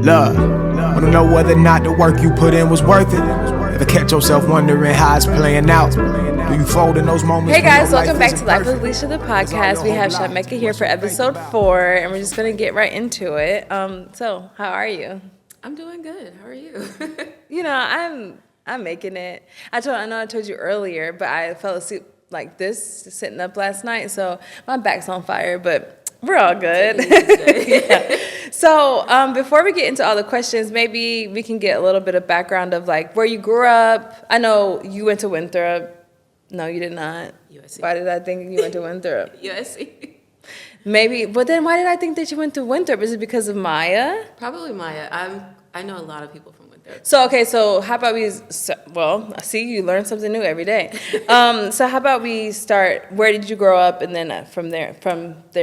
Love. Wanna know whether or not the work you put in was worth it? Ever catch yourself wondering how it's playing out? Do you fold in those moments? Hey guys, welcome back to Life with Alisha, the podcast. We have Mecca here for episode 4, and we're just gonna get right into it. So how are you? I'm doing good. How are you? I'm making it. I know I told you earlier, but I fell asleep like this sitting up last night, so my back's on fire, but we're all good. Yeah. So before we get into all the questions, maybe we can get a little bit of background of like where you grew up. I know you went to Winthrop. No, you did not. USC. Why did I think you went to Winthrop? USC. Maybe, but then why did I think that you went to Winthrop? Is it because of Maya? Probably Maya. I know a lot of people from Winthrop. So how about I see you learn something new every day. So how about we start, where did you grow up, and then from there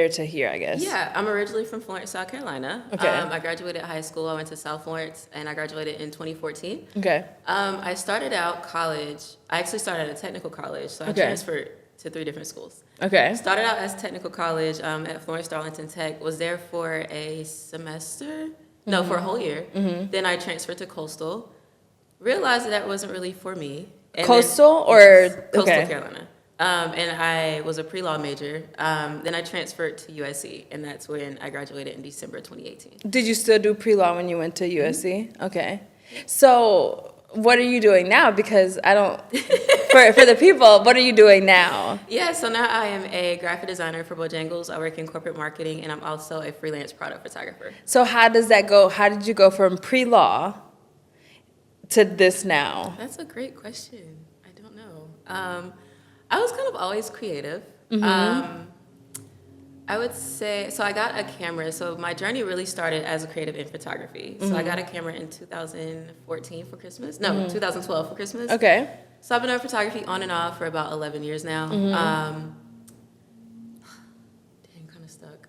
to here, I guess. Yeah, I'm originally from Florence, South Carolina. Okay. I graduated high school. I went to South Florence, and I graduated in 2014. Okay. I started out college. I actually started at a technical college, so I transferred to 3 different schools. Okay. Started out as technical college at Florence Darlington Tech. Was there for a semester. No, for a whole year. Mm-hmm. Then I transferred to Coastal. Realized that wasn't really for me. And Coastal Carolina. And I was a pre-law major. Then I transferred to USC, and that's when I graduated in December 2018. Did you still do pre-law when you went to USC? Mm-hmm. Okay. So what are you doing now? Because I don't, for the people, what are you doing now? Yeah, so now I am a graphic designer for Bojangles. I work in corporate marketing, and I'm also a freelance product photographer. So how does that go? How did you go from pre-law to this now? That's a great question. I don't know. I was kind of always creative. Mm-hmm. I would say, so I got a camera. So my journey really started as a creative in photography. So I got a camera in 2014 for Christmas. No, 2012 for Christmas. Okay. So I've been doing photography on and off for about 11 years now. Kind of stuck.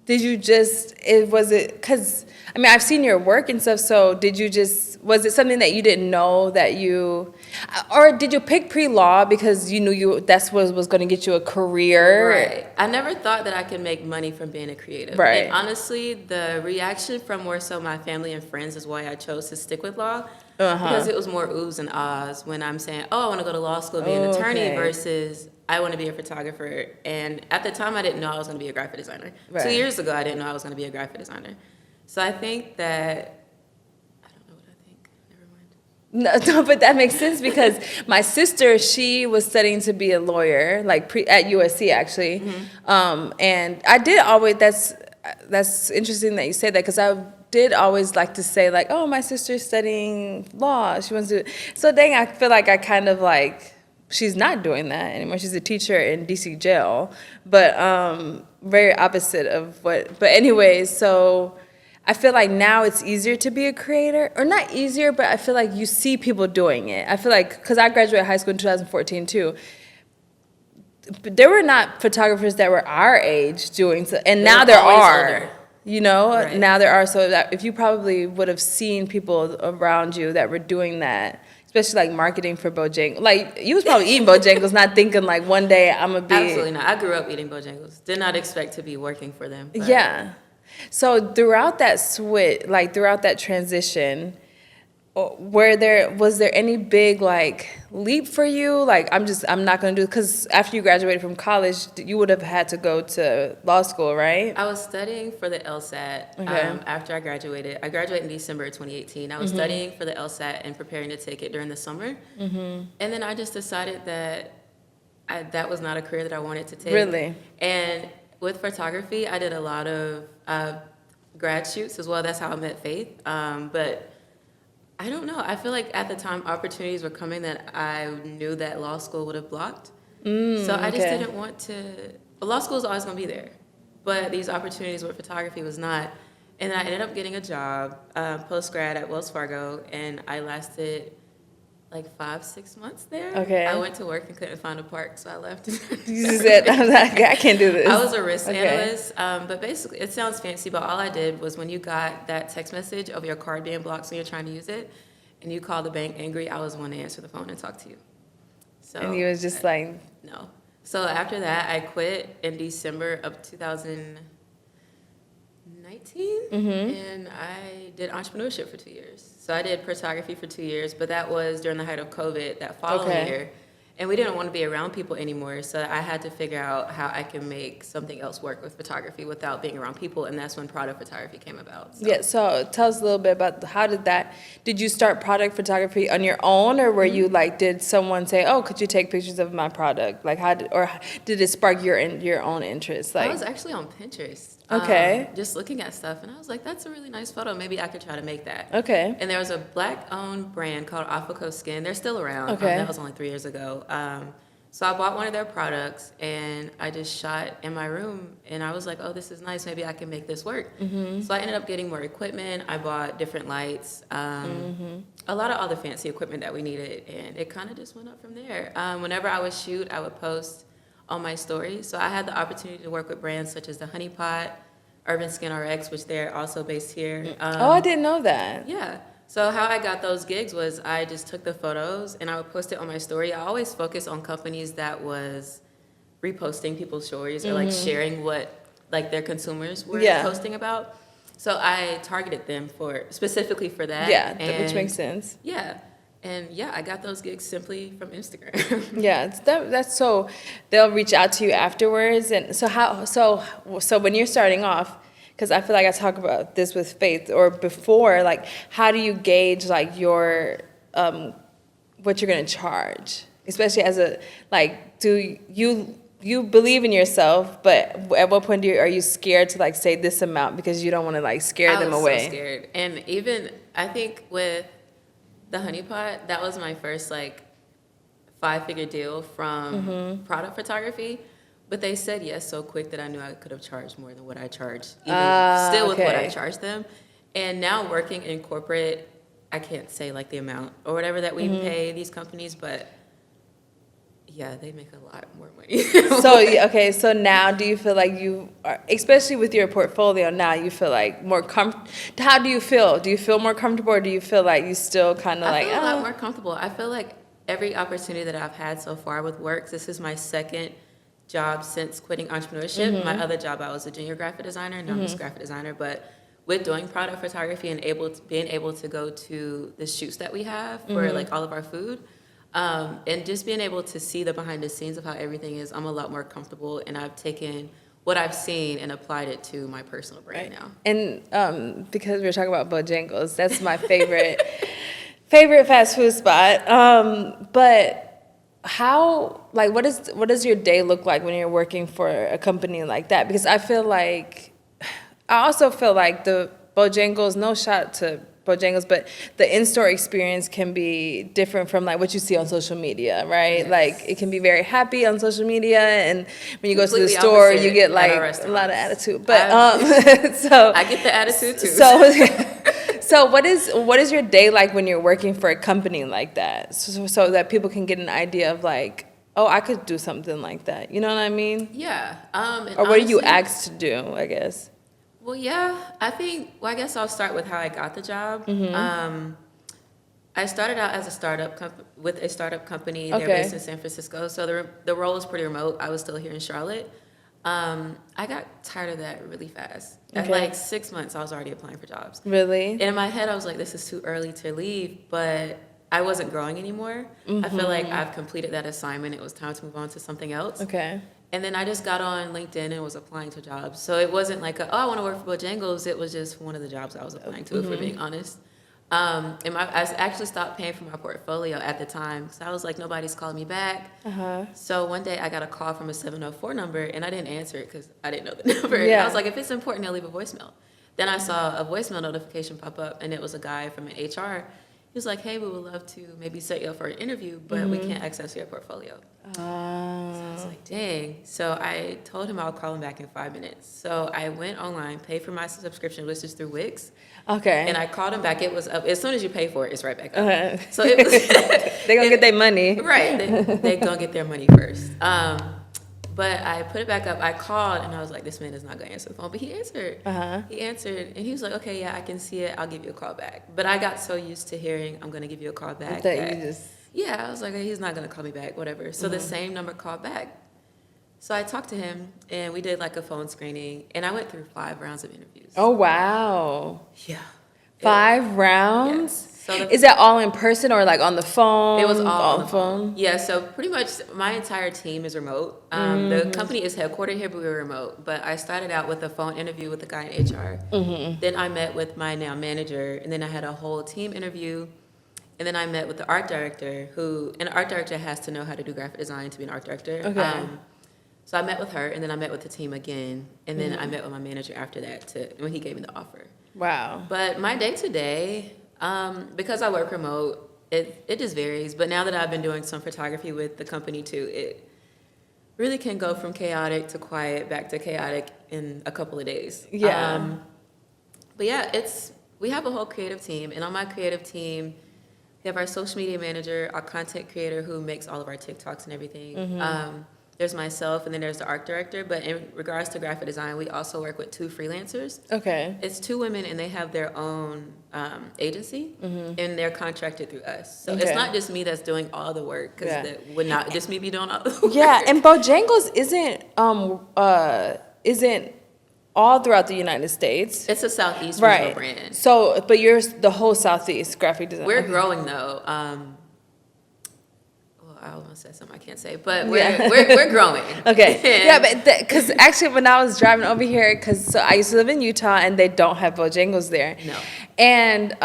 Did you because, I mean, I've seen your work and stuff, so was it something that you didn't know or did you pick pre-law because you knew that's what was going to get you a career? Right. I never thought that I could make money from being a creative. Right. And honestly, the reaction from more so my family and friends is why I chose to stick with law. Because it was more oohs and ahs when I'm saying, I want to go to law school and be an attorney versus I want to be a photographer. And at the time, I didn't know I was going to be a graphic designer. Right. 2 years ago, I didn't know I was going to be a graphic designer. So I think that, I don't know what I think. Never mind. No, but that makes sense because my sister, she was studying to be a lawyer, at USC actually. Mm-hmm. And I did always, that's interesting that you say that because I did always like to say like, oh, my sister's studying law. She wants to, so dang, I feel like I kind of like, she's not doing that anymore. She's a teacher in DC jail, but very opposite of but anyways, so I feel like now it's easier to be a creator, or not easier, but I feel like you see people doing it. I feel like, because I graduated high school in 2014 too, but there were not photographers that were our age doing so, and now there are. Older. Right. Now there are, so that if you probably would have seen people around you that were doing that, especially like marketing for Bojangles. Like you was probably eating Bojangles, not thinking like one day I'm gonna be. Absolutely not. I grew up eating Bojangles. Did not expect to be working for them. But. Yeah. So throughout that throughout that transition, was there any big like leap for you? Like I'm not gonna do, because after you graduated from college, you would have had to go to law school, right? I was studying for the LSAT after I graduated. I graduated in December 2018. I was studying for the LSAT and preparing to take it during the summer. Mm-hmm. And then I just decided that that was not a career that I wanted to take. Really? And with photography, I did a lot of grad shoots as well. That's how I met Faith. But I don't know. I feel like at the time opportunities were coming that I knew that law school would have blocked. So I just didn't want to. Law school is always going to be there, but these opportunities with photography was not. And I ended up getting a job post grad at Wells Fargo, and I lasted like 5-6 months there. Okay. I went to work and couldn't find a park, so I left. You said, I can't do this. I was a risk analyst, but basically, it sounds fancy, but all I did was when you got that text message of your card being blocked when you're trying to use it, and you called the bank angry, I was the one to answer the phone and talk to you. So. And he was just like... No. So after that, I quit in December of 2019. 19, and I did entrepreneurship for 2 years. So I did photography for 2 years, but that was during the height of COVID that following year. And we didn't want to be around people anymore, so I had to figure out how I can make something else work with photography without being around people, and that's when product photography came about. So. Yeah, so tell us a little bit about did you start product photography on your own, or were you like, did someone say, oh, could you take pictures of my product? Like or did it spark your own interest? Like, I was actually on Pinterest. Okay. Just looking at stuff, and I was like, that's a really nice photo. Maybe I could try to make that. Okay. And there was a Black-owned brand called Aquaco Skin. They're still around. Okay. That was only 3 years ago. So I bought one of their products, and I just shot in my room, and I was like, oh, this is nice. Maybe I can make this work. So I ended up getting more equipment. I bought different lights, a lot of other fancy equipment that we needed, and it kind of just went up from there. Whenever I would shoot, I would post on my story. So I had the opportunity to work with brands such as the Honey Pot, Urban Skin RX, which they're also based here. Oh, I didn't know that. Yeah. So how I got those gigs was I just took the photos and I would post it on my story. I always focus on companies that was reposting people's stories or like sharing what like their consumers were posting about. So I targeted them specifically for that. Yeah, which makes sense. Yeah. And yeah, I got those gigs simply from Instagram. Yeah, that's so they'll reach out to you afterwards. And so when you're starting off, because I feel like I talk about this with Faith or before, like how do you gauge like your what you're gonna charge, especially as a like do you believe in yourself, but at what point are you scared to like say this amount because you don't want to like scare them away? I was so scared, and even I think with the Honey Pot, that was my first like 5-figure deal from product photography. But they said yes so quick that I knew I could have charged more than what I charged, even with what I charged them. And now working in corporate, I can't say like the amount or whatever that we pay these companies, but yeah, they make a lot more money. So now do you feel like you are, especially with your portfolio now, you feel like more how do you feel? Do you feel more comfortable, or do you feel like you still kind of like... I feel a lot more comfortable. I feel like every opportunity that I've had so far with work, this is my second job since quitting entrepreneurship. My other job, I was a junior graphic designer. Now I'm just graphic designer. But with doing product photography and being able to go to the shoots that we have for like all of our food, and just being able to see the behind the scenes of how everything is, I'm a lot more comfortable, and I've taken what I've seen and applied it to my personal brand now. And because we're talking about Bojangles, that's my favorite favorite fast food spot. But how, like, what does your day look like when you're working for a company like that? Because I also feel like the Bojangles, no shot to Bojangles, but the in-store experience can be different from like what you see on social media, right? Yes. Like it can be very happy on social media, and when you go to the store, you get like a lot of attitude. But so I get the attitude too. So what is your day like when you're working for a company like that? So that people can get an idea of like, oh, I could do something like that. You know what I mean? Yeah. Or what are you asked to do, I guess? Well, yeah. I guess I'll start with how I got the job. I started out as a startup with a startup company. They're based in San Francisco. So the role was pretty remote. I was still here in Charlotte. I got tired of that really fast. At like 6 months, I was already applying for jobs. Really? And in my head, I was like, this is too early to leave, but I wasn't growing anymore. I feel like I've completed that assignment. It was time to move on to something else. Okay. And then I just got on LinkedIn and was applying to jobs. So it wasn't like, I want to work for Bojangles. It was just one of the jobs I was applying to, if we're being honest. And I actually stopped paying for my portfolio at the time because I was like, nobody's calling me back. So one day I got a call from a 704 number, and I didn't answer it because I didn't know the number. Yeah. And I was like, if it's important, I'll leave a voicemail. Then I saw a voicemail notification pop up, and it was a guy from an HR. He was like, hey, we would love to maybe set you up for an interview, but we can't access your portfolio. So I was like, dang. So I told him I'll call him back in 5 minutes. So I went online, paid for my subscription, which is through Wix. Okay. And I called him back. It was up. As soon as you pay for it, it's right back up. So it was... They're going to get their money. Right. They're going to get their money first. But I put it back up. I called, and I was like, this man is not going to answer the phone. But he answered. He answered, and he was like, okay, yeah, I can see it. I'll give you a call back. But I got so used to hearing, I'm going to give you a call back. Yeah, I was like, he's not going to call me back, whatever. So the same number called back. So I talked to him, and we did like a phone screening, and I went through 5 rounds of interviews. Oh, wow. Yeah. 5 rounds? Yes. So Is that all in person or like on the phone? It was all on the phone. Yeah, so pretty much my entire team is remote. The company is headquartered here, but we were remote. But I started out with a phone interview with the guy in HR. Then I met with my now manager, and then I had a whole team interview. And then I met with the art director, an art director has to know how to do graphic design to be an art director. Okay. So I met with her, and then I met with the team again, and then I met with my manager after that when he gave me the offer. Wow. But my day-to-day, because I work remote, it just varies. But now that I've been doing some photography with the company too, it really can go from chaotic to quiet, back to chaotic in a couple of days. Yeah. But yeah, we have a whole creative team, and on my creative team, we have our social media manager, our content creator who makes all of our TikToks and everything. There's myself, and then there's the art director. But in regards to graphic design, we also work with 2 freelancers. Okay. It's 2 women, and they have their own agency, and they're contracted through us. So it's not just me that's doing all the work, because that would not just me be doing all the work. Yeah, and Bojangles isn't all throughout the United States. It's a Southeast regional brand. So, but you're the whole Southeast graphic design. We're growing though. I almost said something I can't say, but we're growing. Okay. Yeah, but because actually when I was driving over here, so I used to live in Utah and they don't have Bojangles there. No. And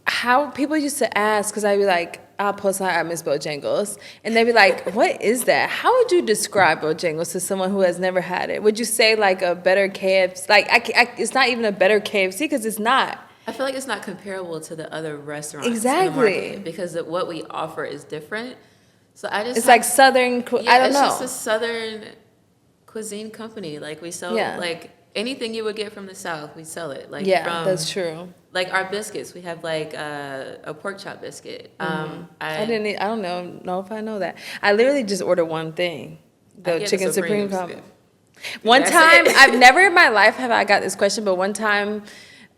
how people used to ask, because I'd be like, I'll post I miss Bojangles. And they'd be like, what is that? How would you describe Bojangles to someone who has never had it? Would you say like a better KFC? Like, it's not even a better KFC because it's not. I feel like it's not comparable to the other restaurants Exactly. in the market because what we offer is different. So it's like Southern, I don't know. It's just a Southern cuisine company. Like we sell like anything you would get from the South, we sell it. Like that's true. Like our biscuits, we have like a pork chop biscuit. I don't know if I know that. I literally just ordered one thing, the chicken supreme combo. One time, I've never in my life have I got this question, but one time,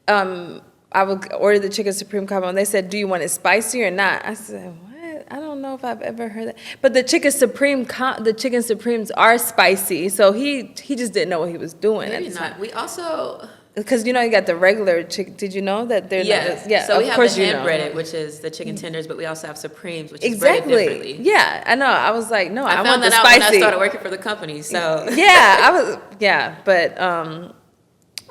I would order the chicken supreme combo, and they said, "Do you want it spicy or not?" I said, "What? I don't know if I've ever heard that." But the chicken supremes are spicy, so he just didn't know what he was doing. Maybe not. We also. Because you got the regular chicken. Did you know that they're not? Yeah. So we of have course the you hand know. breaded, which is the chicken tenders, but we also have supremes, which is breaded differently. Yeah, I know. I was like, no, I want the found that out spicy. when I started working for the company. So but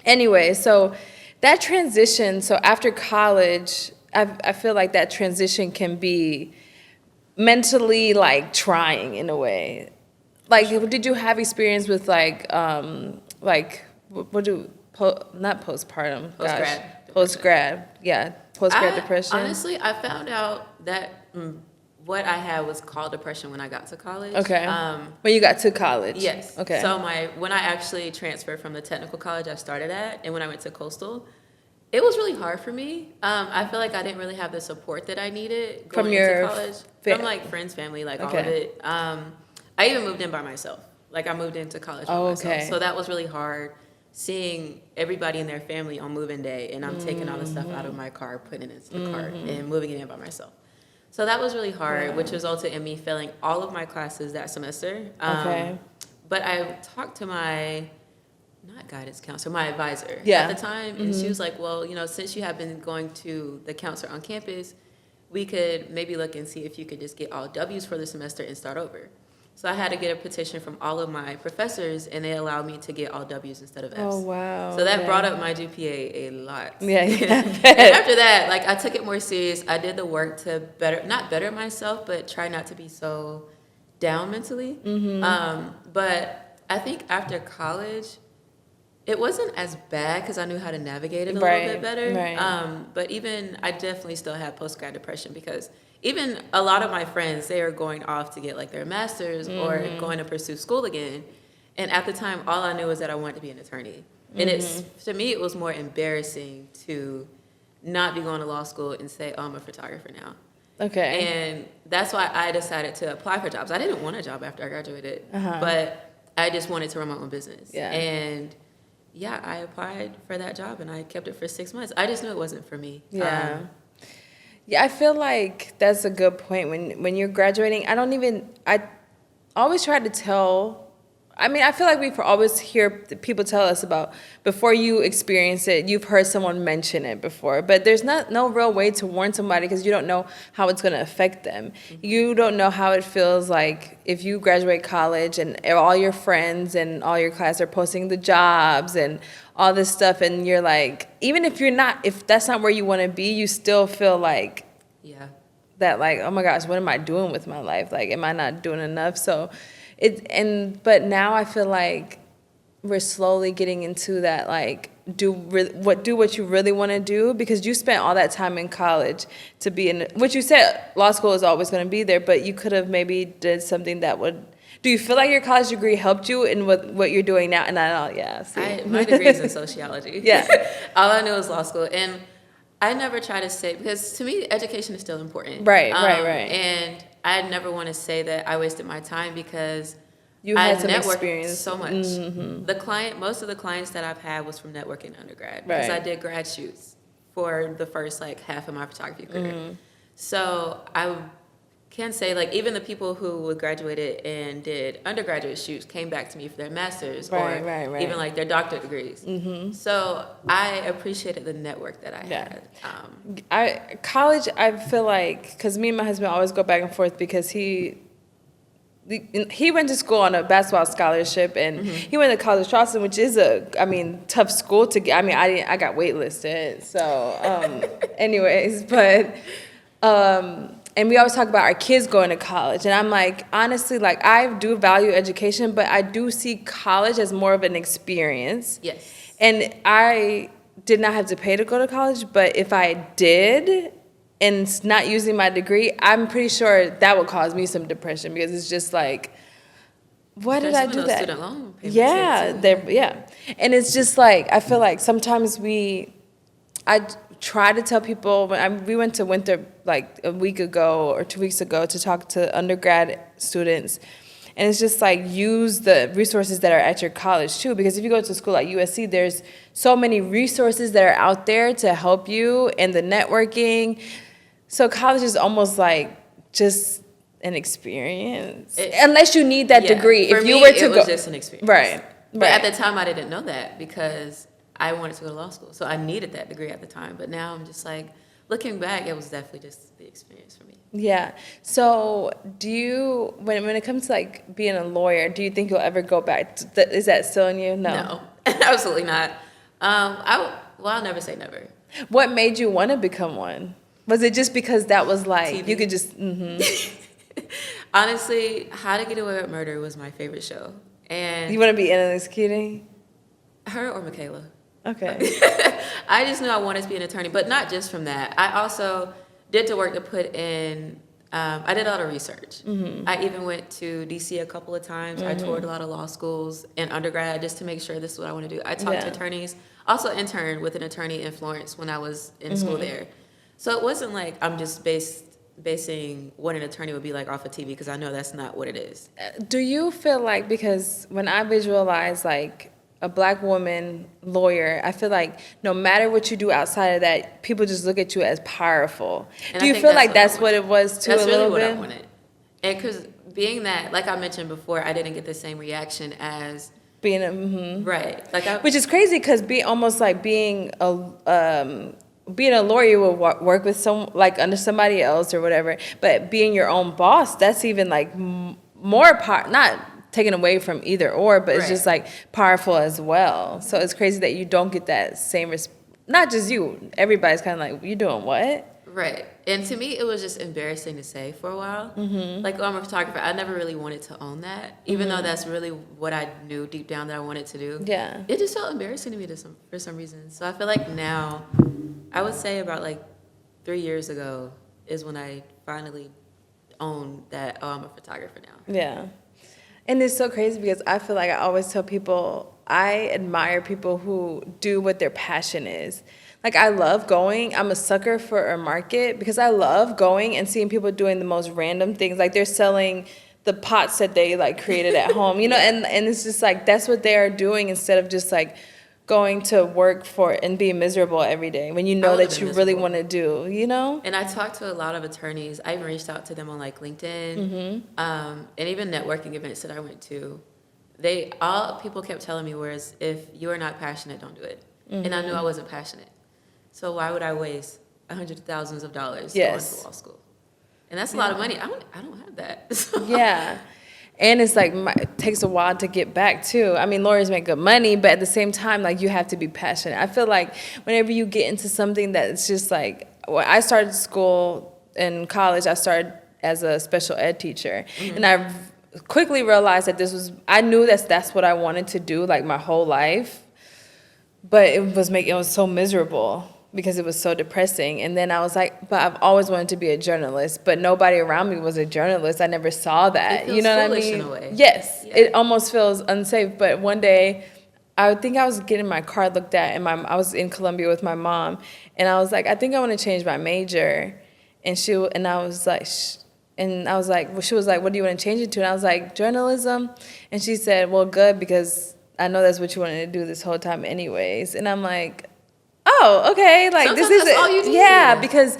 anyway, so that transition. So after college, I feel like that transition can be mentally like trying in a way. Like, did you have experience with not postpartum. Post-grad. Yeah, post-grad depression. Honestly, I found out that what I had was called depression when I got to college. Okay. When you got to college. Yes. Okay. So when I actually transferred from the technical college I started at, and when I went to Coastal, it was really hard for me. I feel like I didn't really have the support that I needed going into college. From like friends, family, like all of it. I even moved in by myself. Like I moved into college by myself. So that was really hard. Seeing everybody in their family on move-in day, and I'm taking all the stuff out of my car, putting it into the cart, and moving it in by myself. So that was really hard, which resulted in me failing all of my classes that semester. But I talked to my, not guidance counselor, my advisor at the time, and she was like, well, since you have been going to the counselor on campus, we could maybe look and see if you could just get all W's for the semester and start over. So I had to get a petition from all of my professors, and they allowed me to get all W's instead of F's. Oh, wow. So that brought up my GPA a lot. Yeah. And after that, like I took it more serious. I did the work to not better myself, but try not to be so down mentally. But I think after college, it wasn't as bad because I knew how to navigate it a little bit better. But even I definitely still had post-grad depression because even a lot of my friends, they are going off to get like their master's or going to pursue school again. And at the time, all I knew was that I wanted to be an attorney. And to me, it was more embarrassing to not be going to law school and say, oh, I'm a photographer now. Okay. And that's why I decided to apply for jobs. I didn't want a job after I graduated, but I just wanted to run my own business. And I applied for that job and I kept it for 6 months. I just knew it wasn't for me. Yeah, I feel like that's a good point. When you're graduating, I always try to tell I mean, I feel like we always hear people tell us about, before you experience it, you've heard someone mention it before, but there's no real way to warn somebody because you don't know how it's going to affect them. You don't know how it feels like if you graduate college and all your friends and all your class are posting the jobs and all this stuff, and you're like, even if that's not where you want to be, you still feel like, Yeah. that like, oh my gosh, what am I doing with my life? Like, am I not doing enough? So but now I feel like we're slowly getting into that, like, do what you really want to do, because you spent all that time in college to be in, which you said law school is always going to be there, but you could have maybe did something that would, do you feel like your college degree helped you in what you're doing now? And I don't, yeah, see. My degree is in sociology. Yeah. All I know is law school. And I never try to say, because to me, education is still important. Right. And I never want to say that I wasted my time because You had I some networked experience. so much. Most of the clients that I've had was from networking undergrad, because I did grad shoots for the first like half of my photography career. So I can say, like, even the people who graduated and did undergraduate shoots came back to me for their master's or even like their doctorate degrees. So I appreciated the network that I had. College, I feel like, because me and my husband always go back and forth, because he went to school on a basketball scholarship, and he went to College Charleston, which is tough school to get. I mean, I got waitlisted. So, anyways, but, and we always talk about our kids going to college. And I'm like, honestly, like, I do value education, but I do see college as more of an experience. Yes. And I did not have to pay to go to college, but if I did, and not using my degree, I'm pretty sure that would cause me some depression, because it's just like, why did I do that? Student loan payments. Yeah. And it's just like, I feel like sometimes I try to tell people, we went to Winter like a week ago or 2 weeks ago to talk to undergrad students. And it's just like, use the resources that are at your college too, because if you go to school at USC, there's so many resources that are out there to help you, and the networking. So college is almost like just an experience, unless you need that degree. For if you me, were to it was just an experience. Right. But at the time, I didn't know that, because I wanted to go to law school, so I needed that degree at the time. But now I'm just like, looking back, it was definitely just the experience for me. Yeah. So do you, when it comes to like being a lawyer, do you think you'll ever go back? Is that still in you? No, absolutely not. I'll never say never. What made you want to become one? Was it just because that was like, TV. you could just, Honestly, How to Get Away with Murder was my favorite show. And you want to be Annalise Keating? her or Michaela. Okay. I just knew I wanted to be an attorney, but not just from that. I also did the work to put in, I did a lot of research. I even went to DC a couple of times. I toured a lot of law schools in undergrad just to make sure this is what I want to do. I talked to attorneys, also interned with an attorney in Florence when I was in school there. So it wasn't like I'm just basing what an attorney would be like off of TV, because I know that's not what it is. Do you feel like, because when I visualize like a black woman lawyer, I feel like no matter what you do outside of that, people just look at you as powerful. And do you feel like that's what it was too, that's a little really bit? what I wanted. And because being that, like I mentioned before, I didn't get the same reaction as Being a, right. Like which is crazy, because almost like being a lawyer, you will work with like under somebody else or whatever, but being your own boss, that's even like more not taken away from either or, but it's just like powerful as well. So it's crazy that you don't get that same not just you, everybody's kind of like, you doing what? Right. And to me, it was just embarrassing to say for a while. Like, I'm a photographer. I never really wanted to own that, even though that's really what I knew deep down that I wanted to do. Yeah. It just felt embarrassing to me for some reason. So I feel like now, I would say about like 3 years ago is when I finally owned that, I'm a photographer now. Yeah. And it's so crazy, because I feel like I always tell people, I admire people who do what their passion is. Like, I love going. I'm a sucker for a market, because I love going and seeing people doing the most random things. Like, they're selling the pots that they like created at home, you know, and it's just like, that's what they are doing, instead of just like going to work for and being miserable every day when you know that you really want to do, you know? And I talked to a lot of attorneys. I even reached out to them on like LinkedIn, and even networking events that I went to. all people kept telling me was, if you are not passionate, don't do it. And I knew I wasn't passionate. So why would I waste hundreds of thousands of dollars going to law school? And that's a lot of money. I don't have that. So. Yeah. And it's like, it takes a while to get back too. I mean, lawyers make good money, but at the same time, like, you have to be passionate. I feel like whenever you get into something that's just like, when I started school in college, I started as a special ed teacher. And I quickly realized that I knew that's what I wanted to do, like, my whole life. But it was so miserable because it was so depressing. And then I was like, but I've always wanted to be a journalist, but nobody around me was a journalist. I never saw that. It feels you know what I foolish mean? in a way. Yes, Yeah. it almost feels unsafe. But one day, I think I was getting my car looked at, and I was in Columbia with my mom, and I was like, I think I want to change my major. And she was like, well, she was like, what do you want to change it to? And I was like, journalism. And she said, well, good, because I know that's what you wanted to do this whole time anyways. And I'm like, oh, okay, like, Sometimes this is that's all you need. Yeah, because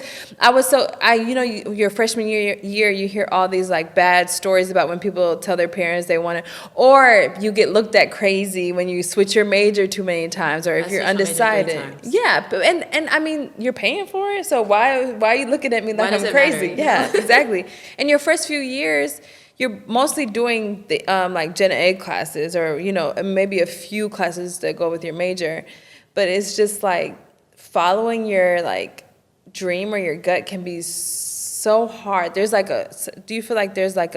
your freshman year, you hear all these like bad stories about when people tell their parents they want to, or you get looked at crazy when you switch your major too many times, or if you're undecided. Yeah, but and I mean, you're paying for it, so why are you looking at me like I'm crazy? Yeah, exactly. In your first few years, you're mostly doing the like gen ed classes, or maybe a few classes that go with your major. But it's just like following your like dream or your gut can be so hard. Do you feel like there's like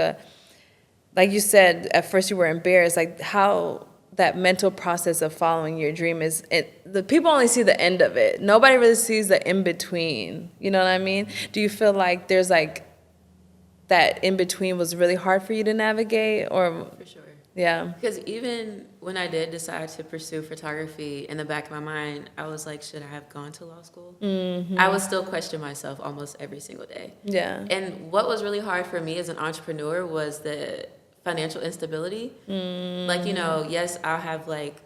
you said at first you were embarrassed, like how that mental process of following your dream the people only see the end of it. Nobody really sees the in between. You know what I mean? Do you feel like there's like that in between was really hard for you to navigate, or? For sure. Yeah. Because even when I did decide to pursue photography, in the back of my mind, I was like, should I have gone to law school? I would still question myself almost every single day. Yeah. And what was really hard for me as an entrepreneur was the financial instability. Like, yes, I'll have like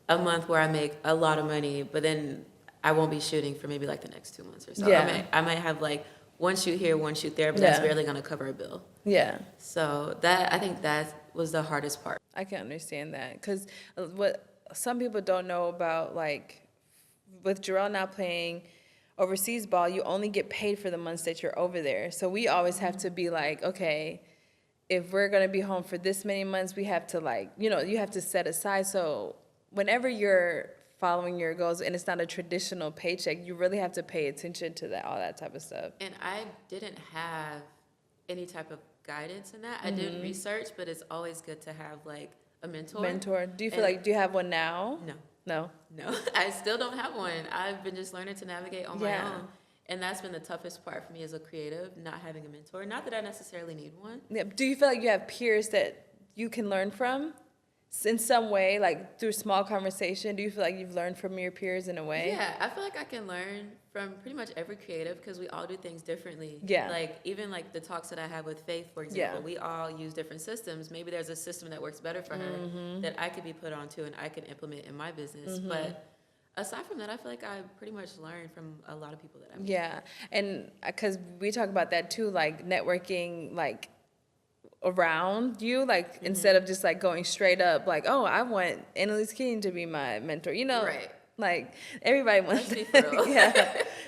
a month where I make a lot of money, but then I won't be shooting for maybe like the next 2 months or so. Yeah. I might have like one shoot here, one shoot there, but that's barely going to cover a bill. Yeah. So I think that was the hardest part. I can understand that, because what some people don't know about, like, with Jarrell now playing overseas ball, you only get paid for the months that you're over there. So we always have to be like, okay, if we're going to be home for this many months, we have to, like, you have to set aside. So whenever you're following your goals and it's not a traditional paycheck, you really have to pay attention to all that type of stuff. And I didn't have any type of guidance in that. I did research, but it's always good to have like a mentor. Do you feel like, do you have one now? No. I still don't have one. I've been just learning to navigate on my own. And that's been the toughest part for me as a creative, not having a mentor. Not that I necessarily need one. Yeah. Do you feel like you have peers that you can learn from in some way, like through small conversation? Do you feel like you've learned from your peers in a way? Yeah, I feel like I can learn from pretty much every creative, because we all do things differently. Yeah. Like, even like the talks that I have with Faith, for example, we all use different systems. Maybe there's a system that works better for her that I could be put onto and I can implement in my business. But aside from that, I feel like I pretty much learned from a lot of people that I meet. Yeah, and because we talk about that too, like networking, like around you, like instead of just like going straight up, like, oh, I want Annalise King to be my mentor, Right. Like everybody wants Let's be for real.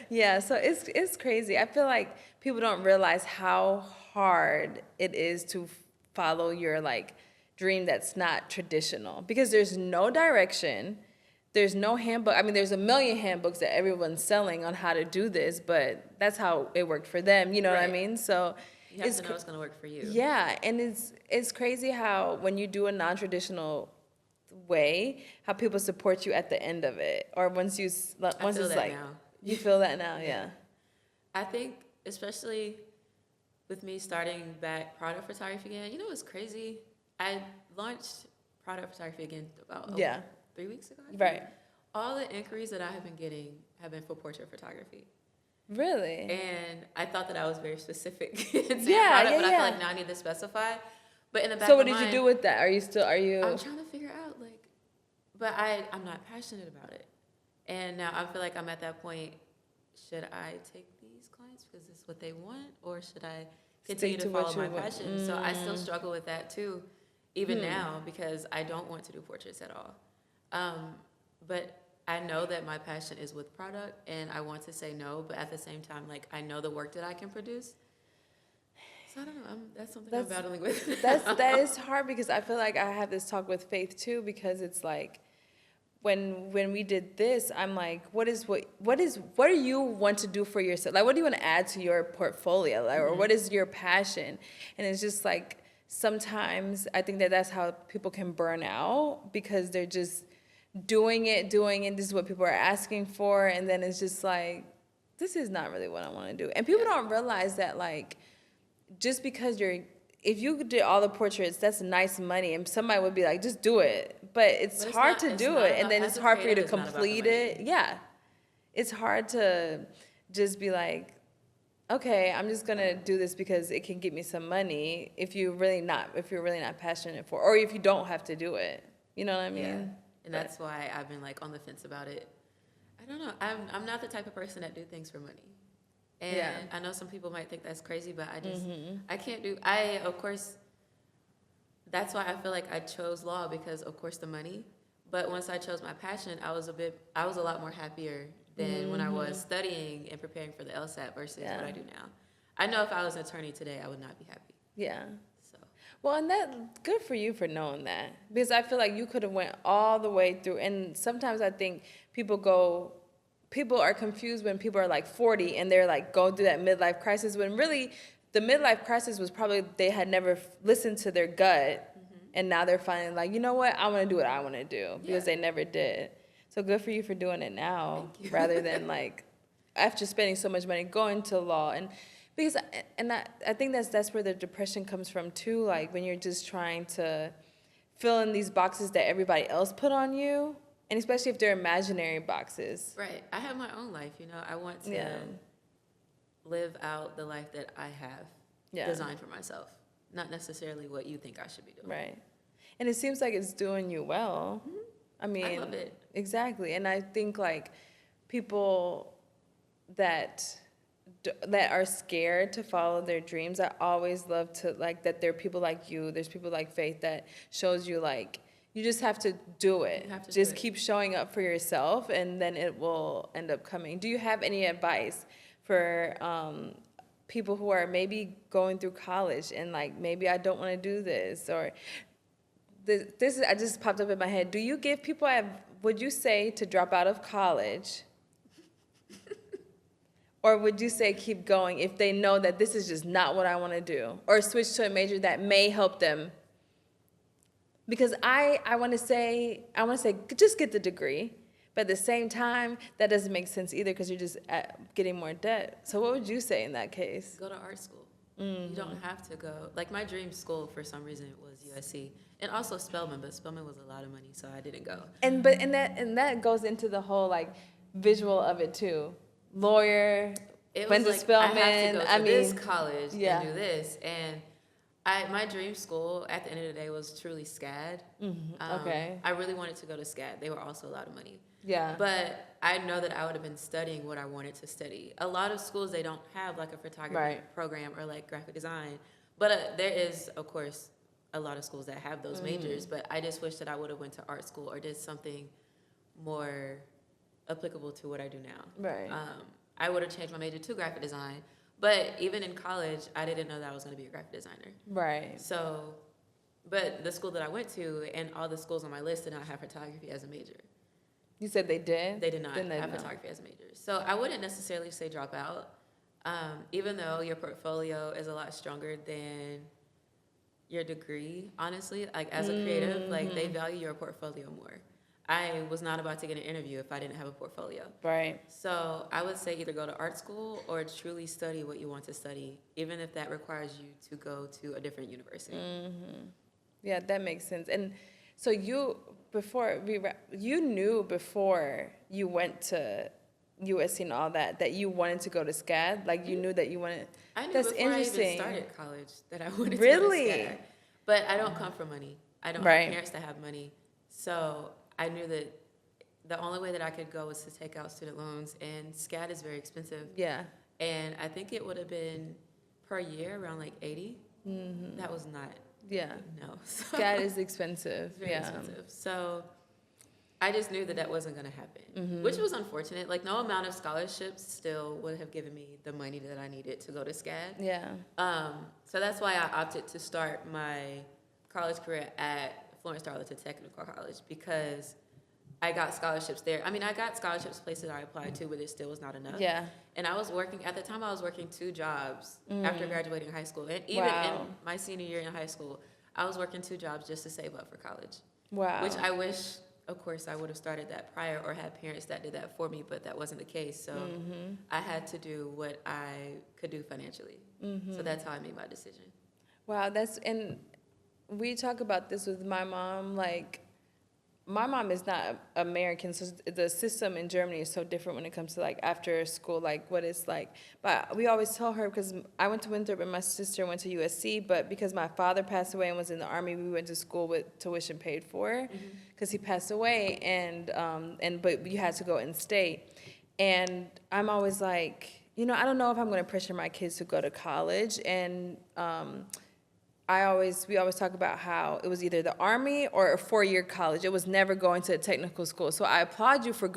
yeah. So it's crazy. I feel like people don't realize how hard it is to follow your like dream that's not traditional, because there's no direction. There's no handbook. I mean, there's a million handbooks that everyone's selling on how to do this, but that's how it worked for them. You know what I mean? So you have to know it's going to work for you. Yeah, and it's crazy how when you do a non-traditional way, how people support you at the end of it, or once it's like now. You feel that now. Yeah. I think especially with me starting back product photography again, it's crazy. I launched product photography again about 3 weeks ago. Right. All the inquiries that I have been getting have been for portrait photography. Really? And I thought that I was very specific in saying Yeah, product, but I yeah. feel like now I need to specify. But in the back So of what my did mind, you do with that? Are you? I'm trying to figure out, like, but I'm not passionate about it. And now I feel like I'm at that point, should I take these clients because it's what they want, or should I continue to follow my passion? So I still struggle with that too. even now, because I don't want to do portraits at all. But I know that my passion is with product, and I want to say no, but at the same time, like, I know the work that I can produce. So I don't know. That's something I'm battling with. That is hard, because I feel like I have this talk with Faith too, because it's like when we did this, I'm like, what do you want to do for yourself? Like, what do you want to add to your portfolio? Like, or what is your passion? And it's just like, sometimes I think that's how people can burn out, because they're just doing it. This is what people are asking for. And then it's just like, this is not really what I want to do. And people don't realize that, like, just because if you did all the portraits, that's nice money, and somebody would be like, just do it. But it's hard to do it, and then it's hard for you to complete it. Yeah. It's hard to just be like, okay, I'm just gonna do this because it can get me some money, if you're really not passionate for, or if you don't have to do it. You know what I mean? Yeah. And that's why I've been, like, on the fence about it. I don't know. I'm not the type of person that do things for money. And I know some people might think that's crazy, but I can't of course, that's why I feel like I chose law, because of course the money. But once I chose my passion, I was a lot more happier than when I was studying and preparing for the LSAT versus what I do now. I know if I was an attorney today, I would not be happy. Yeah. So. Well, and that, good for you for knowing that, because I feel like you could have went all the way through. And sometimes I think people are confused when people are like 40 and they're like going through that midlife crisis, when really the midlife crisis was probably they had never listened to their gut, and now they're finally like, you know what, I want to do what I want to do, because they never did. So good for you for doing it now, rather than like after spending so much money going to law. And because I think that's where the depression comes from too, like when you're just trying to fill in these boxes that everybody else put on you. And especially if they're imaginary boxes. Right. I have my own life, you know. I want to live out the life that I have designed for myself, not necessarily what you think I should be doing. Right. And it seems like it's doing you well. I mean, I love it. Exactly. And I think, like, people that are scared to follow their dreams, I always love to, like, that there are people like you, there's people like Faith that shows you, like, you just have to do it. Just keep showing up for yourself, and then it will end up coming. Do you have any advice for people who are maybe going through college and like, maybe I don't want to do this, or I just popped up in my head. Do you give people, would you say to drop out of college, or would you say keep going if they know that this is just not what I want to do, or switch to a major that may help them? Because I want to say just get the degree, but at the same time, that doesn't make sense either, because you're just getting more debt. So what would you say in that case? Go to art school. You don't have to go. Like, my dream school for some reason was USC, and also Spelman, but Spelman was a lot of money, so I didn't go. And that goes into the whole like visual of it too. Lawyer, went to Spelman. I have to go to this college and do this, and my dream school at the end of the day was truly SCAD. Okay. I really wanted to go to SCAD. They were also a lot of money. Yeah. But I know that I would have been studying what I wanted to study. A lot of schools, they don't have like a photography program or like graphic design. But there is, of course, a lot of schools that have those majors. But I just wish that I would have went to art school or did something more applicable to what I do now. Right. I would have changed my major to graphic design. But even in college, I didn't know that I was going to be a graphic designer. Right. So, but the school that I went to and all the schools on my list did not have photography as a major. You said they did? They did not have photography as a major. So I wouldn't necessarily say drop out, even though your portfolio is a lot stronger than your degree, honestly. Like, as a creative, like, they value your portfolio more. I was not about to get an interview if I didn't have a portfolio. Right. So I would say either go to art school or truly study what you want to study, even if that requires you to go to a different university. Yeah, that makes sense. And so you knew before you went to USC and all that you wanted to go to SCAD? Like, you knew that you wanted... I knew before I even started college that I wanted to go to SCAD. But I don't come from money. I don't have parents that have money. So I knew that the only way that I could go was to take out student loans, and SCAD is very expensive. Yeah. And I think it would have been per year around like $80. That was not Yeah. No. So, SCAD is expensive. very Yeah. expensive. So I just knew that that wasn't going to happen, which was unfortunate. Like, no amount of scholarships still would have given me the money that I needed to go to SCAD. Yeah. So that's why I opted to start my college career at Florence Darlington Technical College, because I got scholarships there. I mean, I got scholarships places I applied to, but it still was not enough. Yeah. And I was working, at the time, I was working 2 jobs after graduating high school. And even in my senior year in high school, I was working 2 jobs just to save up for college. Wow. Which I wish, of course, I would have started that prior or had parents that did that for me, but that wasn't the case. So I had to do what I could do financially. So that's how I made my decision. Wow, and we talk about this with my mom, like, my mom is not American, so the system in Germany is so different when it comes to like after school, like what it's like. But we always tell her, because I went to Winthrop and my sister went to USC, but because my father passed away and was in the Army, we went to school with tuition paid for, because he passed away, but you had to go in state. And I'm always like, I don't know if I'm going to pressure my kids to go to college, and we always talk about how it was either the Army or a 4-year college. It was never going to a technical school. So I applaud you for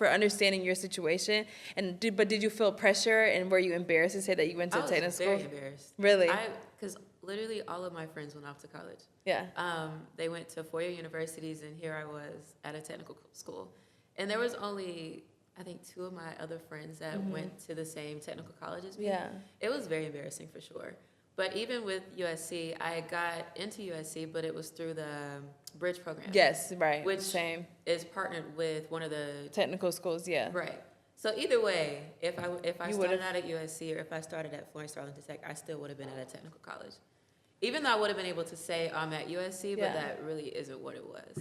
understanding your situation. But did you feel pressure, and were you embarrassed to say that you went to a technical school? I was very embarrassed. Really? Because literally all of my friends went off to college. Yeah. They went to 4-year universities, and here I was at a technical school. And there was only, I think, 2 of my other friends that went to the same technical college as me. Yeah. It was very embarrassing for sure. But even with USC, I got into USC, but it was through the bridge program. Yes, right. Which Same. is partnered with one of the Technical schools, yeah. Right. So either way, if I started out at USC or if I started at Florence Darlington Tech, I still would have been at a technical college. Even though I would have been able to say I'm at USC, but that really isn't what it was.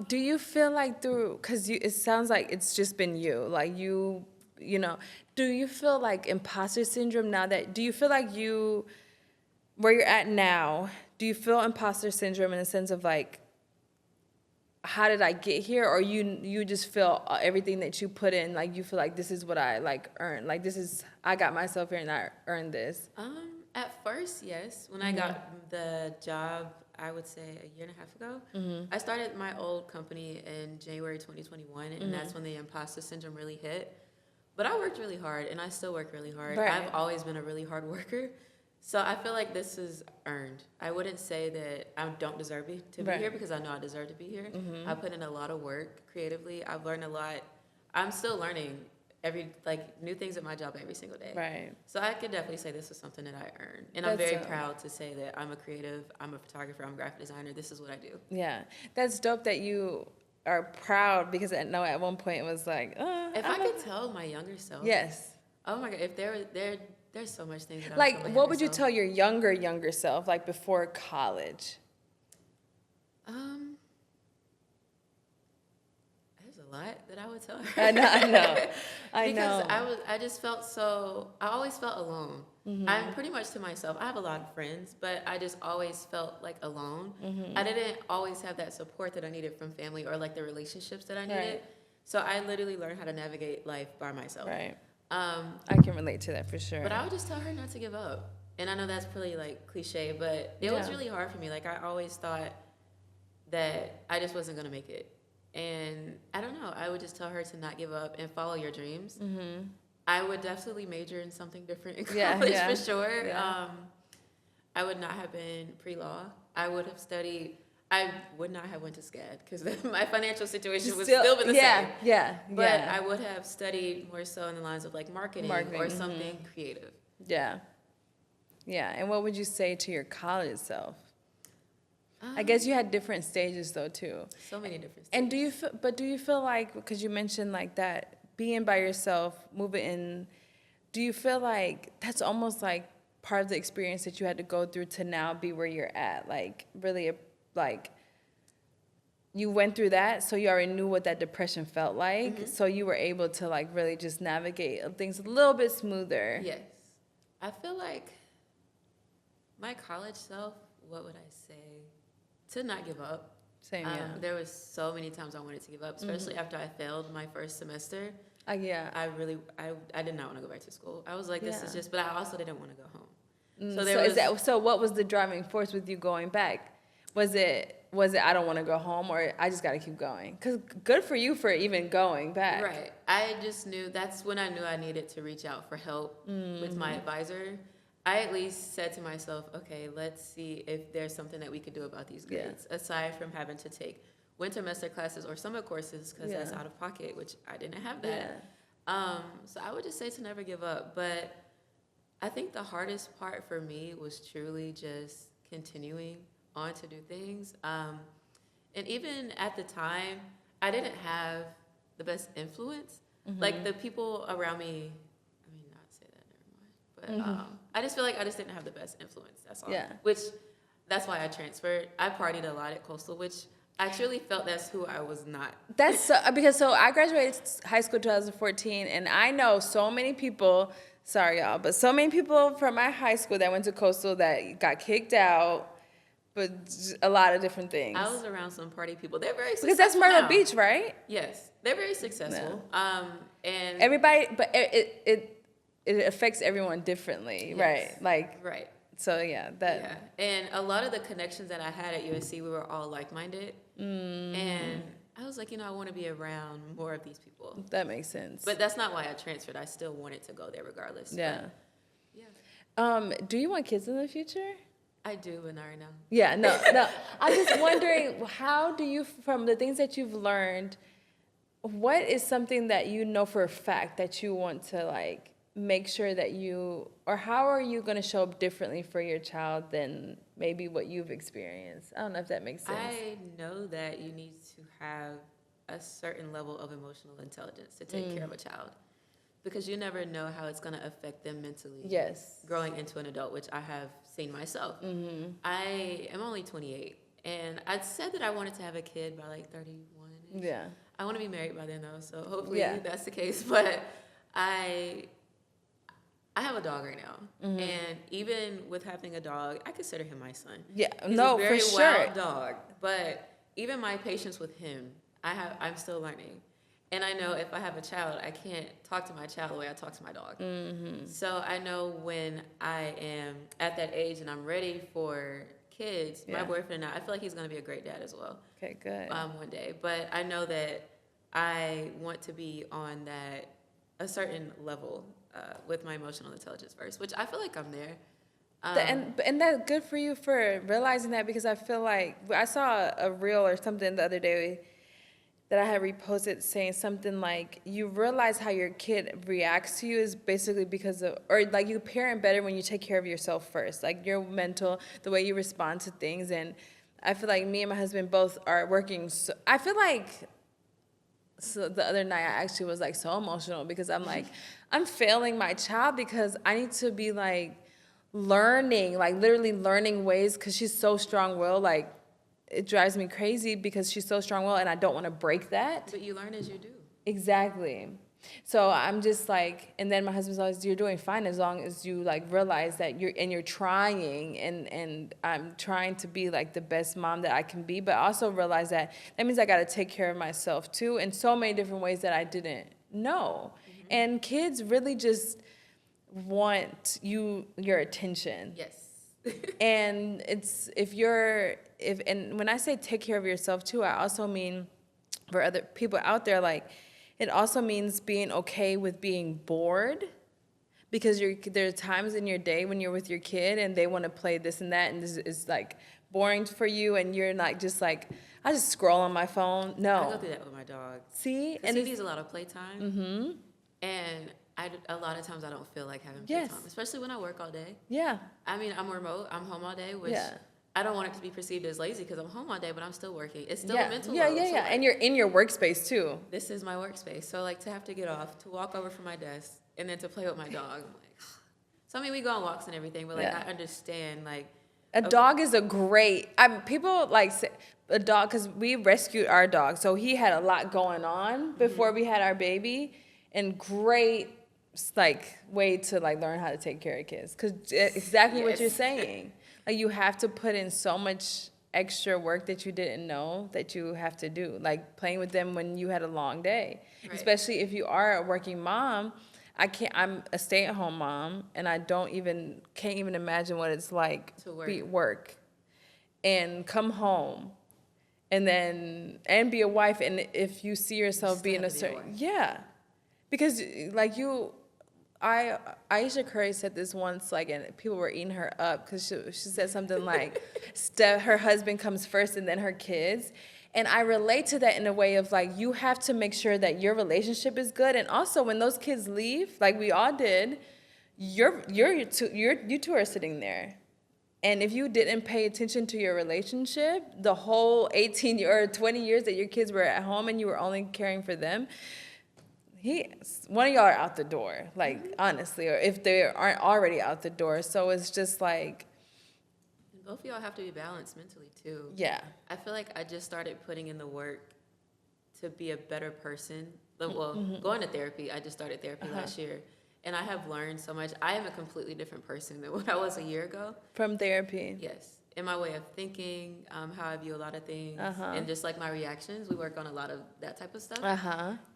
Do you feel like because it sounds like it's just been you, like do you feel like imposter syndrome now do you feel like where you're at now, do you feel imposter syndrome in the sense of like, how did I get here? Or you just feel everything that you put in, like you feel like this is what I like earned, like I got myself here and I earned this? At first, yes. When I got the job, I would say a year and a half ago, I started my old company in January 2021, and that's when the imposter syndrome really hit. But I worked really hard, and I still work really hard. Right. I've always been a really hard worker. So I feel like this is earned. I wouldn't say that I don't deserve to be here, because I know I deserve to be here. I put in a lot of work creatively. I've learned a lot. I'm still learning new things at my job every single day. Right. So I could definitely say this is something that I earned. And I'm That's very dope. proud to say that I'm a creative, I'm a photographer, I'm a graphic designer. This is what I do. Yeah. That's dope that you are proud, because I know at one point it was like, If I could tell my younger self. Yes. Oh my God, if there's so much things that I would tell Like, my what younger would you self. tell your younger self, like before college? There's a lot that I would tell her. I know. Because I just felt I always felt alone. I'm pretty much to myself. I have a lot of friends, but I just always felt like alone. I didn't always have that support that I needed from family or like the relationships that I needed. Right. So I literally learned how to navigate life by myself. Right. I can relate to that for sure. But I would just tell her not to give up. And I know that's pretty like cliche, but it was really hard for me. Like I always thought that I just wasn't gonna make it. And I don't know, I would just tell her to not give up and follow your dreams. I would definitely major in something different in college for sure. Yeah. I would not have been pre-law. I would have studied. I would not have went to SCAD because my financial situation would still been the same. Yeah. But I would have studied more so in the lines of like marketing or something creative. Yeah. Yeah. And what would you say to your college self? I guess you had different stages though too. So many different stages. And do you feel like, because you mentioned like that, being by yourself, moving in, do you feel like that's almost like part of the experience that you had to go through to now be where you're at? Like really, like you went through that, so you already knew what that depression felt like. So you were able to like really just navigate things a little bit smoother. Yes. I feel like my college self, what would I say? To not give up. Same, yeah. There was so many times I wanted to give up, especially after I failed my first semester. Yeah. I did not want to go back to school. I was like, this is just, but I also didn't want to go home. So So there was, so what was the driving force with you going back? Was it I don't want to go home, or I just got to keep going? Cuz good for you for even going back. right. I just knew that's when I knew I needed to reach out for help with my advisor. I at least said to myself, okay, let's see if there's something that we could do about these Yeah. grades, aside from having to take winter semester classes or summer courses, because that's Yeah. out of pocket, which I didn't have Yeah. that. So I would just say to never give up. But I think the hardest part for me was truly just continuing on to do things. And even at the time, I didn't have the best influence. Like the people around me, I mean, not say that, never mind. But I just feel like I just didn't have the best influence. That's all. Yeah. Which, that's why I transferred. I partied a lot at Coastal, which I truly felt that's who I was not. That's because I graduated high school 2014, and I know so many people. Sorry, y'all, but so many people from my high school that went to Coastal that got kicked out, but a lot of different things. I was around some party people. They're very successful Because that's Myrtle now. Beach, right? Yes, they're very successful. And Everybody, but it affects everyone differently, Yes. right? Like, right. so yeah, that. Yeah, and a lot of the connections that I had at USC, we were all like-minded, and I was like, I want to be around more of these people. That makes sense. But that's not why I transferred. I still wanted to go there regardless. Yeah. But, yeah. Do you want kids in the future? I do, but not right now. Yeah, no. I'm just wondering, how do you, from the things that you've learned, what is something that you know for a fact that you want to like make sure that or how are you going to show up differently for your child than maybe what you've experienced? I don't know if that makes sense. I know that you need to have a certain level of emotional intelligence to take care of a child, because you never know how it's going to affect them mentally. Yes. Growing into an adult, which I have seen myself. I am only 28, and I'd said that I wanted to have a kid by like 31. Yeah. I want to be married by then though, so hopefully Yeah. that's the case. But I have a dog right now, and even with having a dog, I consider him my son. Yeah, He's no, a very for sure. wild dog, but even my patience with him, I'm still learning. And I know if I have a child, I can't talk to my child the way I talk to my dog. So I know when I am at that age and I'm ready for kids, Yeah. my boyfriend and I feel like he's going to be a great dad as well. Okay, good. One day. But I know that I want to be on a certain level with my emotional intelligence first, which I feel like I'm there. And that's good for you for realizing that, because I feel like I saw a reel or something the other day that I had reposted saying something like, you realize how your kid reacts to you is basically because of, or like you parent better when you take care of yourself first, like your mental, the way you respond to things. And I feel like me and my husband both are working. So I feel like, so the other night I actually was like so emotional because I'm like, I'm failing my child because I need to be like learning, like literally learning ways, because she's so strong-willed, like it drives me crazy because she's so strong-willed and I don't want to break that. But you learn as you do. Exactly. So I'm just like, and then my husband's always, you're doing fine as long as you like realize that you're trying, and I'm trying to be like the best mom that I can be, but also realize that means I got to take care of myself too in so many different ways that I didn't know. And kids really just want your attention. Yes. And it's and when I say take care of yourself too, I also mean for other people out there, like it also means being okay with being bored, because there are times in your day when you're with your kid and they want to play this and that, and this is like boring for you, and you're not just like, I just scroll on my phone. No. I go through that with my dog. See? And he needs a lot of playtime. And a lot of times I don't feel like having Yes. playtime, especially when I work all day. Yeah. I mean, I'm remote. I'm home all day, which Yeah. I don't want it to be perceived as lazy because I'm home all day, but I'm still working. It's still Yeah. a mental Yeah, load. yeah, So, yeah. like, And you're in your workspace too. this is my workspace. So, like, to have to get off, to walk over from my desk, and then to play with my dog, I'm like, so, I mean, we go on walks and everything, but, like, Yeah. I understand, like, A dog is a great. People like say a dog, because we rescued our dog, so he had a lot going on before we had our baby, and great like way to like learn how to take care of kids, because exactly what Yes. you're saying. Like you have to put in so much extra work that you didn't know that you have to do, like playing with them when you had a long day, Right. especially if you are a working mom. I'm a stay-at-home mom, and I can't even imagine what it's like To work. be work and come home and be a wife, and if you see yourself still being have a to be a certain, wife. yeah, because like Aisha Curry said this once, like, and people were eating her up because she said something like, her husband comes first and then her kids. And I relate to that in a way of like, you have to make sure that your relationship is good. And also when those kids leave, like we all did, you two are sitting there. And if you didn't pay attention to your relationship, the whole 18 or 20 years that your kids were at home and you were only caring for them, one of y'all are out the door, like, honestly, or if they aren't already out the door. So it's just like, And both of y'all have to be balanced mentally too. yeah. I feel like I just started putting in the work to be a better person. Well, going to therapy, I just started therapy last year. And I have learned so much. I am a completely different person than what I was a year ago. From therapy. Yes. In my way of thinking, how I view a lot of things, and just like my reactions, we work on a lot of that type of stuff.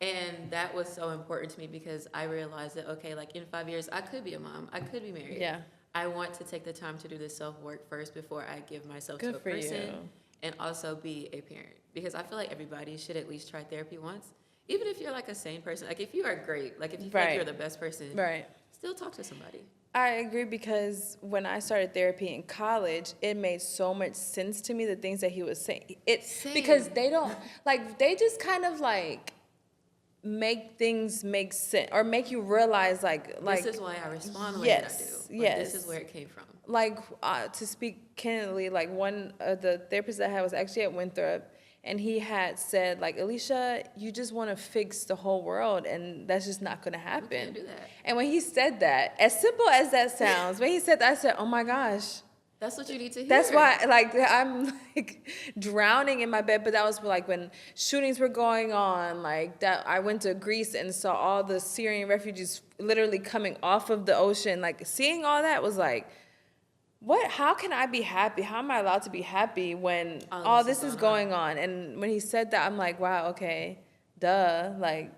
And that was so important to me because I realized that, okay, like in 5 years, I could be a mom. I could be married. Yeah. I want to take the time to do this self-work first before I give myself Good to a for person. you. And also be a parent. Because I feel like everybody should at least try therapy once. Even if you're like a sane person. Like if you are great, like if you feel like you're the best person, Right. still talk to somebody. I agree because when I started therapy in college, it made so much sense to me, the things that he was saying. Because they don't, like, they just kind of like make things make sense or make you realize like This is why I respond the way that I do. Or this is where it came from. Like, to speak candidly, like one of the therapists I had was actually at Winthrop, and he had said, like, Alisha, you just want to fix the whole world, and that's just not going to happen. We can't do that. And when he said that, as simple as that sounds, when he said that, I said, oh my gosh. That's what you need to hear. That's why, like, I'm like drowning in my bed. But that was like when shootings were going on, like that. I went to Greece and saw all the Syrian refugees literally coming off of the ocean. Like seeing all that was like, what? How can I be happy? How am I allowed to be happy when all this is going on? And when he said that, I'm like, wow, okay, duh, like.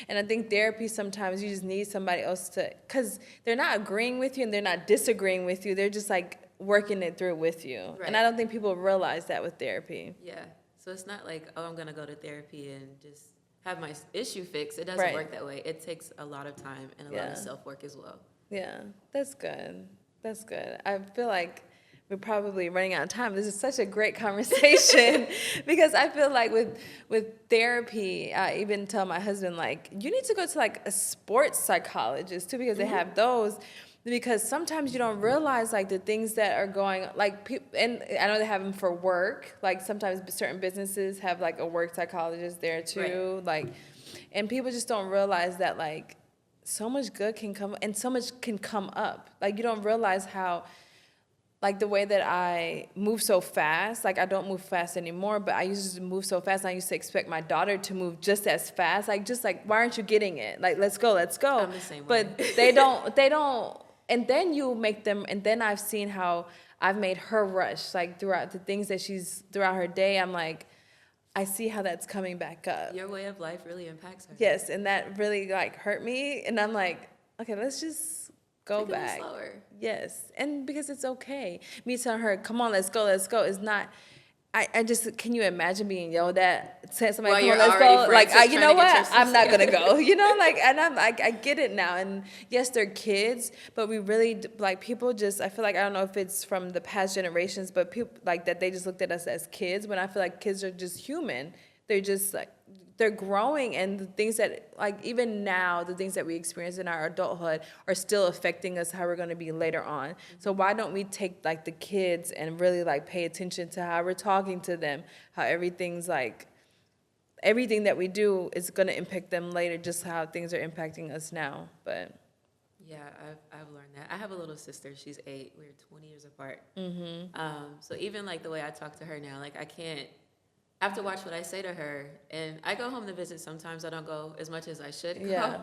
And I think therapy sometimes you just need somebody else to, because they're not agreeing with you and they're not disagreeing with you. They're just like working it through with you. Right. And I don't think people realize that with therapy. Yeah. So it's not like, oh, I'm going to go to therapy and just have my issue fixed. It doesn't work that way. It takes a lot of time and a lot of self-work as well. Yeah, that's good. That's good. I feel like we're probably running out of time. This is such a great conversation because I feel like with therapy, I even tell my husband, like, you need to go to like a sports psychologist too, because they have those. Because sometimes you don't realize like the things that are going, like, and I know they have them for work. Like sometimes certain businesses have like a work psychologist there too. Right. Like, and people just don't realize that like so much good can come and so much can come up. Like you don't realize how, like the way that I move so fast, like I don't move fast anymore, but I used to move so fast. And I used to expect my daughter to move just as fast. Like, just like, why aren't you getting it? Like, let's go. I'm the same but way. they don't. And then you make them, and then I've seen how I've made her rush, like throughout the things that throughout her day, I'm like, I see how that's coming back up. Your way of life really impacts her. Yes, and that really like hurt me. And I'm like, okay, let's just go Take it a back. little slower. Yes, and because it's okay. Me telling her, come on, let's go, is not. I just, can you imagine being yelled at, saying somebody, While come on, you're let's go? already Like, frantic you trying know to get what? yourself I'm not gonna together. go. You know, like, and I'm like, I get it now. And yes, they're kids, but we really, like, people just, I feel like, I don't know if it's from the past generations, but people, like, that they just looked at us as kids, when I feel like kids are just human. They're just, like, they're growing, and the things that, like, even now, the things that we experience in our adulthood are still affecting us how we're going to be later on. So why don't we take, like, the kids and really, like, pay attention to how we're talking to them, how everything's, like, everything that we do is going to impact them later, just how things are impacting us now. But Yeah, I've learned that. I have a little sister. She's 8. We're 20 years apart. So even, like, the way I talk to her now, like, I have to watch what I say to her. And I go home to visit sometimes. I don't go as much as I should go. Yeah.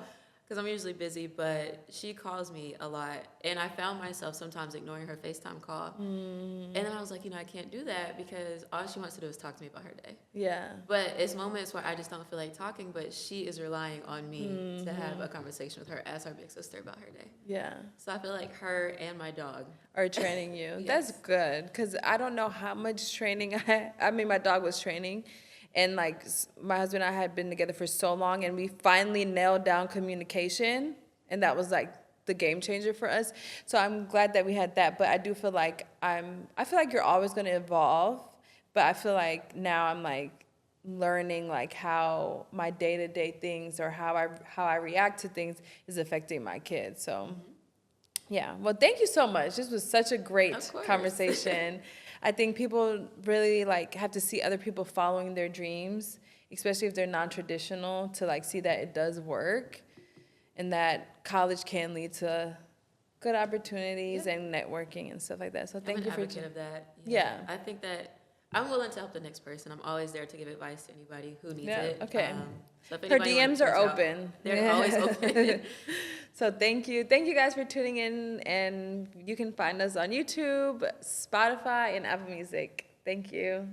because I'm usually busy, but she calls me a lot. And I found myself sometimes ignoring her FaceTime call. And then I was like, I can't do that because all she wants to do is talk to me about her day. Yeah. But it's moments where I just don't feel like talking, but she is relying on me to have a conversation with her as her big sister about her day. Yeah. So I feel like her and my dog Are training you. Yes. That's good, because I don't know how much training I mean, my dog was training. And like my husband and I had been together for so long, and we finally nailed down communication, and that was like the game changer for us. So I'm glad that we had that. But I do feel like I feel like you're always going to evolve, but I feel like now I'm like learning like how my day-to-day things or how I react to things is affecting my kids. So yeah, well, thank you so much. This was such a great Of course. conversation. I think people really like have to see other people following their dreams, especially if they're non-traditional, to like see that it does work and that college can lead to good opportunities and networking and stuff like that. So thank I'm you an for advocate of that. Yeah. I think that I'm willing to help the next person. I'm always there to give advice to anybody who needs Yeah, it. okay. So if Her anybody wants DMs to are reach out, open. they're always open. So thank you guys for tuning in, and you can find us on YouTube, Spotify, and Apple Music. Thank you.